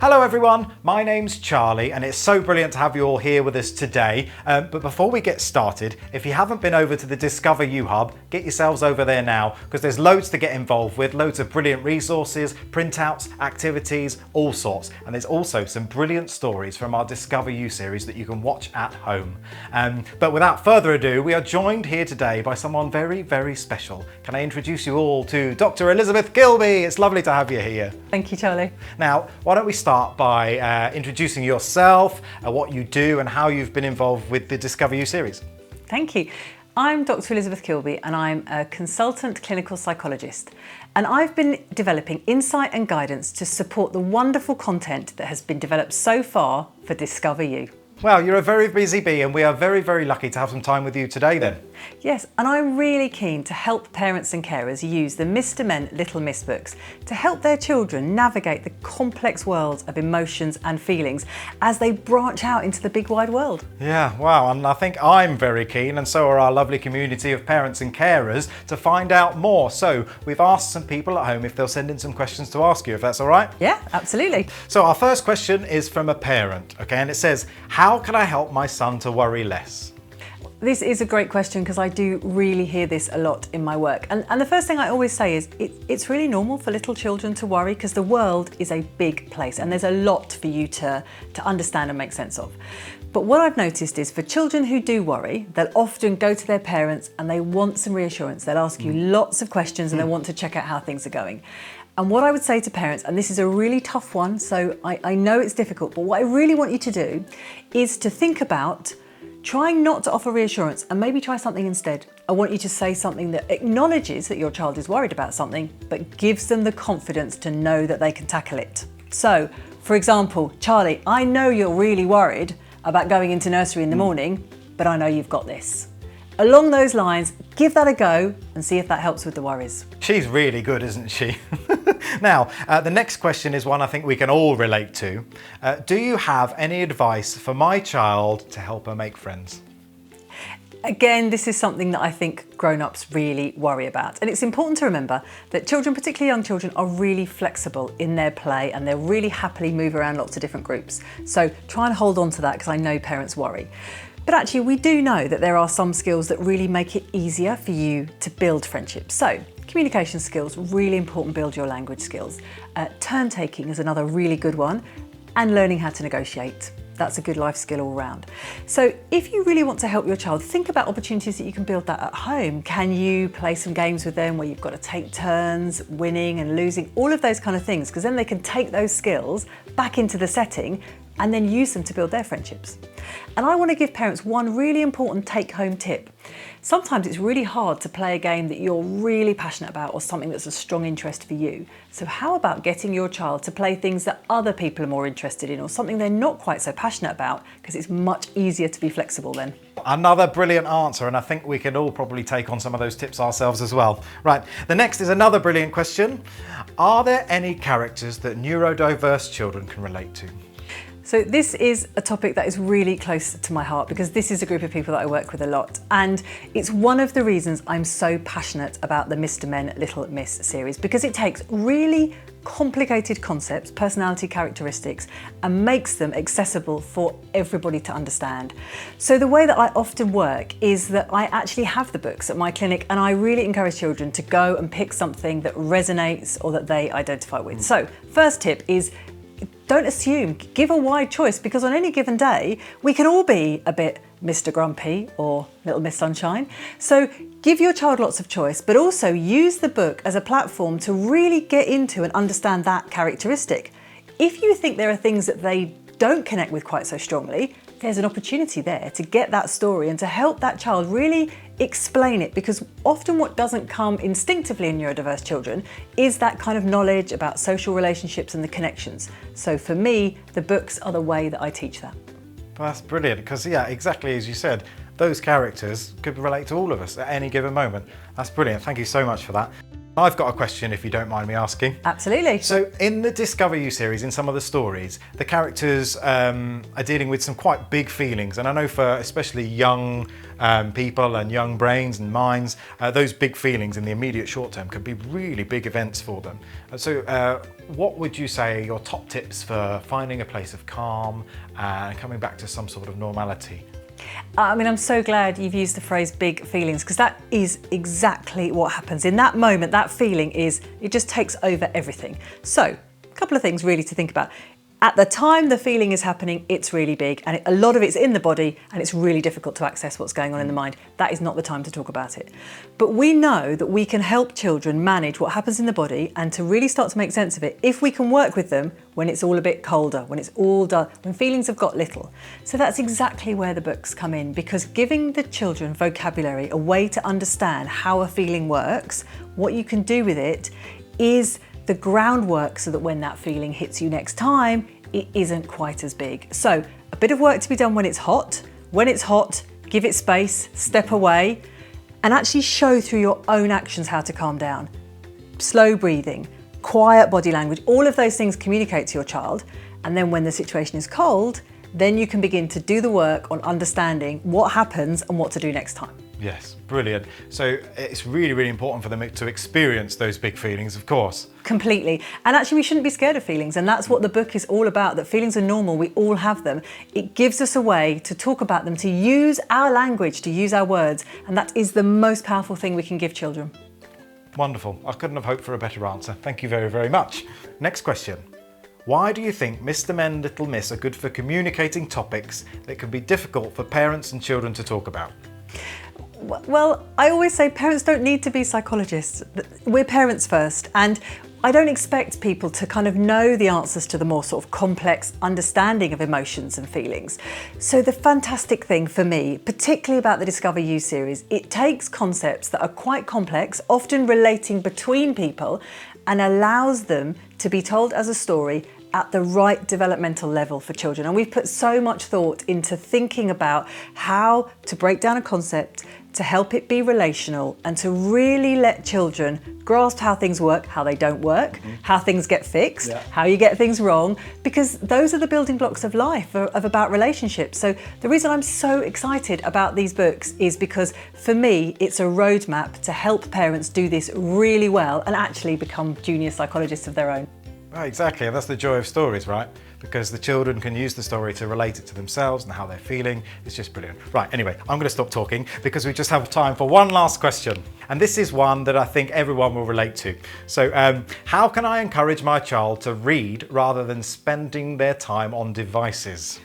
Hello everyone, my name's Charlie and it's so brilliant to have you all here with us today. But before we get started, if you haven't been over to the Discover You Hub, get yourselves over there now because there's loads to get involved with, loads of brilliant resources, printouts, activities, all sorts. And there's also some brilliant stories from our Discover You series that you can watch at home. But without further ado, we are joined here today by someone very, very special. Can I introduce you all to Dr. Elizabeth Kilby? It's lovely to have you here. Thank you, Charlie. Now, why don't we start by introducing yourself, what you do and how you've been involved with the Discover You series. Thank you. I'm Dr. Elizabeth Kilby and I'm a consultant clinical psychologist. And I've been developing insight and guidance to support the wonderful content that has been developed so far for Discover You. Well, you're a very busy bee and we are very, very lucky to have some time with you today then. Yes, and I'm really keen to help parents and carers use the Mr. Men, Little Miss books to help their children navigate the complex worlds of emotions and feelings as they branch out into the big wide world. Yeah, wow, and I think I'm very keen and so are our lovely community of parents and carers to find out more. So we've asked some people at home if they'll send in some questions to ask you, if that's all right? Yeah, absolutely. So our first question is from a parent, okay, and it says, how can I help my son to worry less? This is a great question because I do really hear this a lot in my work. And the first thing I always say is it's really normal for little children to worry because the world is a big place and there's a lot for you to understand and make sense of. But what I've noticed is for children who do worry, they'll often go to their parents and they want some reassurance. They'll ask you lots of questions and they want to check out how things are going. And what I would say to parents, and this is a really tough one, so I know it's difficult, but what I really want you to do is to think about trying not to offer reassurance and maybe try something instead. I want you to say something that acknowledges that your child is worried about something, but gives them the confidence to know that they can tackle it. So, for example, Charlie, I know you're really worried about going into nursery in the morning, but I know you've got this. Along those lines, give that a go and see if that helps with the worries. She's really good, isn't she? Now, the next question is one I think we can all relate to. Do you have any advice for my child to help her make friends? Again, this is something that I think grown-ups really worry about. And it's important to remember that children, particularly young children, are really flexible in their play and they'll really happily move around lots of different groups. So try and hold on to that because I know parents worry. But actually, we do know that there are some skills that really make it easier for you to build friendships. So communication skills, really important, build your language skills. Turn taking is another really good one, and learning how to negotiate. That's a good life skill all round. So if you really want to help your child, think about opportunities that you can build that at home. Can you play some games with them where you've got to take turns, winning and losing, all of those kind of things, because then they can take those skills back into the setting and then use them to build their friendships. And I want to give parents one really important take-home tip. Sometimes it's really hard to play a game that you're really passionate about or something that's a strong interest for you. So how about getting your child to play things that other people are more interested in or something they're not quite so passionate about, because it's much easier to be flexible then. Another brilliant answer, and I think we can all probably take on some of those tips ourselves as well. Right, the next is another brilliant question. Are there any characters that neurodiverse children can relate to? So this is a topic that is really close to my heart because this is a group of people that I work with a lot, and it's one of the reasons I'm so passionate about the Mr. Men, Little Miss series, because it takes really complicated concepts, personality characteristics, and makes them accessible for everybody to understand. So the way that I often work is that I actually have the books at my clinic and I really encourage children to go and pick something that resonates or that they identify with. So first tip is don't assume, give a wide choice, because on any given day, we can all be a bit Mr. Grumpy or Little Miss Sunshine. So give your child lots of choice, but also use the book as a platform to really get into and understand that characteristic. If you think there are things that they don't connect with quite so strongly, there's an opportunity there to get that story and to help that child really explain it, because often what doesn't come instinctively in neurodiverse children is that kind of knowledge about social relationships and the connections. So for me, the books are the way that I teach that. That's brilliant, because yeah, exactly as you said, those characters could relate to all of us at any given moment. That's brilliant, thank you so much for that. I've got a question, if you don't mind me asking. Absolutely. So in the Discover You series, in some of the stories, the characters are dealing with some quite big feelings. And I know for especially young people and young brains and minds, those big feelings in the immediate short term can be really big events for them. So what would you say are your top tips for finding a place of calm and coming back to some sort of normality? I mean, I'm so glad you've used the phrase big feelings, because that is exactly what happens. In that moment, that feeling it just takes over everything. So, a couple of things really to think about. At the time the feeling is happening, it's really big, and a lot of it's in the body, and it's really difficult to access what's going on in the mind. That is not the time to talk about it. But we know that we can help children manage what happens in the body and to really start to make sense of it if we can work with them when it's all a bit colder, when it's all done, when feelings have got little. So that's exactly where the books come in, because giving the children vocabulary, a way to understand how a feeling works, what you can do with it, is the groundwork so that when that feeling hits you next time, it isn't quite as big. So a bit of work to be done when it's hot. When it's hot, give it space, step away, and actually show through your own actions how to calm down. Slow breathing, quiet body language, all of those things communicate to your child. And then when the situation is cold, then you can begin to do the work on understanding what happens and what to do next time. Yes, brilliant. So it's really, really important for them to experience those big feelings, of course. Completely. And actually we shouldn't be scared of feelings, and that's what the book is all about, that feelings are normal, we all have them. It gives us a way to talk about them, to use our language, to use our words, and that is the most powerful thing we can give children. Wonderful. I couldn't have hoped for a better answer. Thank you very, very much. Next question. Why do you think Mr. Men, Little Miss are good for communicating topics that can be difficult for parents and children to talk about? Well, I always say parents don't need to be psychologists. We're parents first, and I don't expect people to kind of know the answers to the more sort of complex understanding of emotions and feelings. So the fantastic thing for me, particularly about the Discover You series, it takes concepts that are quite complex, often relating between people, and allows them to be told as a story at the right developmental level for children. And we've put so much thought into thinking about how to break down a concept, to help it be relational, and to really let children grasp how things work, how they don't work, how things get fixed, how you get things wrong, because those are the building blocks of life, of about relationships. So the reason I'm so excited about these books is because for me, it's a roadmap to help parents do this really well and actually become junior psychologists of their own. Right, exactly, and that's the joy of stories, right? Because the children can use the story to relate it to themselves and how they're feeling. It's just brilliant. Right, anyway, I'm going to stop talking because we just have time for one last question. And this is one that I think everyone will relate to. So, how can I encourage my child to read rather than spending their time on devices?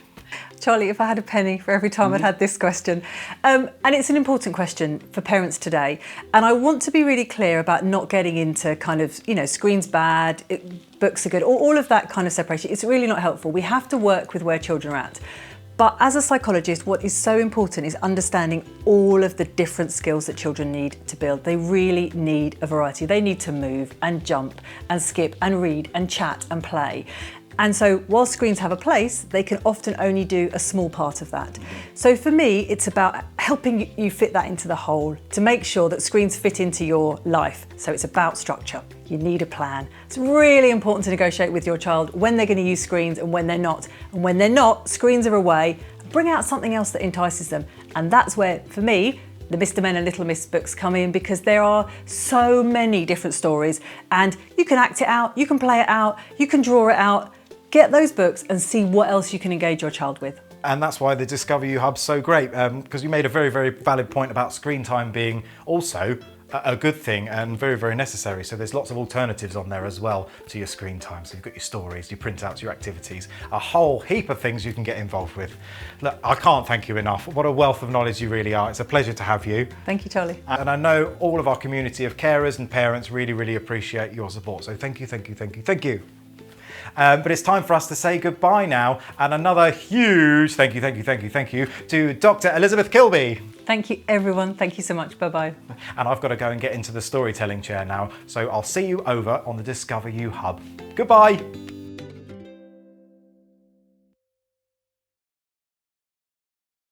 Charlie, if I had a penny for every time I'd had this question. And it's an important question for parents today. And I want to be really clear about not getting into kind of, screen's bad, books are good, or all of that kind of separation. It's really not helpful. We have to work with where children are at. But as a psychologist, what is so important is understanding all of the different skills that children need to build. They really need a variety. They need to move and jump and skip and read and chat and play. And so while screens have a place, they can often only do a small part of that. So for me, it's about helping you fit that into the whole, to make sure that screens fit into your life. So it's about structure. You need a plan. It's really important to negotiate with your child when they're going to use screens and when they're not. And when they're not, screens are away. Bring out something else that entices them. And that's where, for me, the Mr. Men and Little Miss books come in, because there are so many different stories and you can act it out, you can play it out, you can draw it out. Get those books and see what else you can engage your child with. And that's why the Discover You Hub's so great, because you made a very, very valid point about screen time being also a good thing and very, very necessary. So there's lots of alternatives on there as well to your screen time. So you've got your stories, your printouts, your activities, a whole heap of things you can get involved with. Look, I can't thank you enough. What a wealth of knowledge you really are. It's a pleasure to have you. Thank you, Charlie. And I know all of our community of carers and parents really, really appreciate your support. So thank you, thank you, thank you, thank you. But it's time for us to say goodbye now, and another huge thank you to Dr. Elizabeth Kilby. Thank you, everyone. Thank you so much. Bye-bye. And I've got to go and get into the storytelling chair now, so I'll see you over on the Discover You Hub. Goodbye.